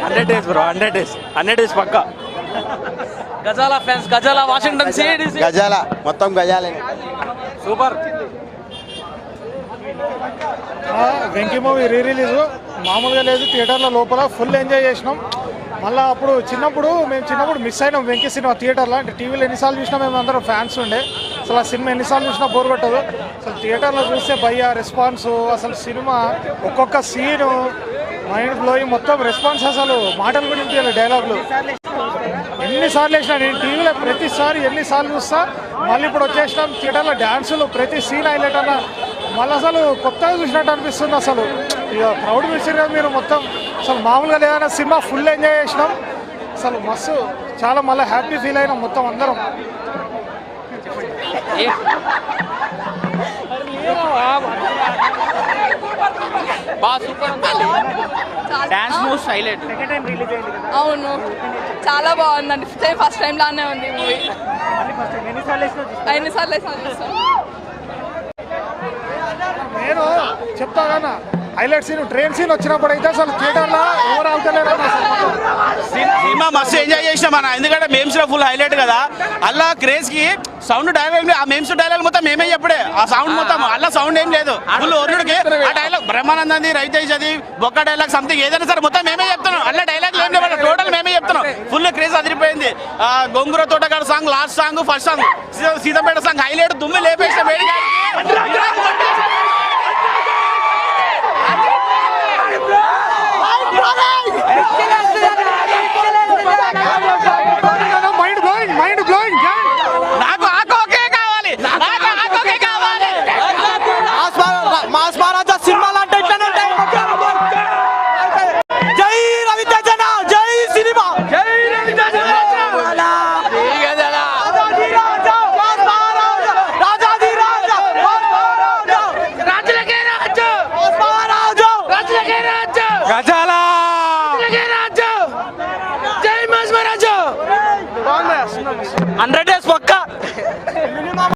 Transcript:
Hundred days bro, 100 days పక్కా. గజాల fans, గజాల వాషింగ్టన్ సిటీ, గజాల మొత్తం గజాలే. Super. Venky movie re release మామూలుగా లేదు, థియేటర్ల లోపల ఫుల్ ఎంజాయ్ చేసినాం. మళ్ళీ అప్పుడు మేము చిన్నప్పుడు మిస్ అయినాం వెంకీ సినిమా థియేటర్లో. అంటే టీవీలో ఎన్నిసార్లు చూసినా మేము అందరం ఫ్యాన్స్ ఉండే, అసలు ఆ సినిమా ఎన్నిసార్లు చూసినా బోర్ కొట్టదు. అసలు థియేటర్లో చూస్తే భయ్య రెస్పాన్స్, అసలు సినిమా ఒక్కొక్క సీను మైండ్ బ్లోయింగ్, మొత్తం రెస్పాన్స్, అసలు మాటలు కూడా ఇంటి డైలాగులు ఎన్నిసార్లు వేసినా. నేను టీవీలో ప్రతిసారి ఎన్నిసార్లు చూస్తా. మళ్ళీ ఇప్పుడు వచ్చేసినాం థియేటర్లో, డ్యాన్సులు ప్రతి సీన్ హైలైట్ అన్న. మళ్ళీ అసలు కొత్తగా చూసినట్టు అనిపిస్తుంది. అసలు ఇక క్రౌడ్ చూసారు కదా మీరు, మొత్తం అసలు మామూలుగా లేదన్న సినిమా ఫుల్ ఎంజాయ్ చేసినాం. అసలు మస్తు చాలా మళ్ళీ హ్యాపీ ఫీల్ అయినాం మొత్తం అందరం. Dance moves highlight. అవును, చాలా బాగుందండి. ఫస్ట్ టైం లానే ఉంది మూవీ. ఎన్నిసార్లు నేను చెప్తా కదా హైలైట్ సీన్ ట్రైన్ సీన్ వచ్చినప్పుడు అయితే అసలు థియేటర్లో ఎవరు అవుతలేరు. సినిమా మస్తు ఎంజాయ్ చేసినాం అన్న, ఎందుకంటే మేమ్స్ లో ఫుల్ హైలైట్ కదా. అలా క్రేజ్ కి సౌండ్ డైలాగ్, ఆ మేమ్స్ డైలాగ్ మొత్తం మేమే చెప్పుడే. ఆ సౌండ్ మొత్తం అలా సౌండ్ ఏం లేదు, ఫుల్ ఒరుడికి ఆ డైలాగ్ బ్రహ్మానందంది, రవితేజ్ అది బొక్క డైలాగ్ సంథింగ్ ఏదైనా సరే మొత్తం మేమే చెప్తున్నాం. అలా డైలాగ్ ఏం లేదు, టోటల్ మేమే చెప్తున్నాం. ఫుల్ క్రేజ్ అదిరిపోయింది. గొంగుర తోటగాడు song, last song, first song, Seethampeta song highlight, దుమ్ము లేపేసిన వేడి. Mind blowing. నాకు ఆకోకే కావాలి, నాకు ఆకోకే కావాలి. మాస్ మహారాజా సినిమాలు అంటే ఇట్లానే ఉంటాయి. జై రవితేజ, జై సినిమా, జై రవితేజ. గజాల 100 days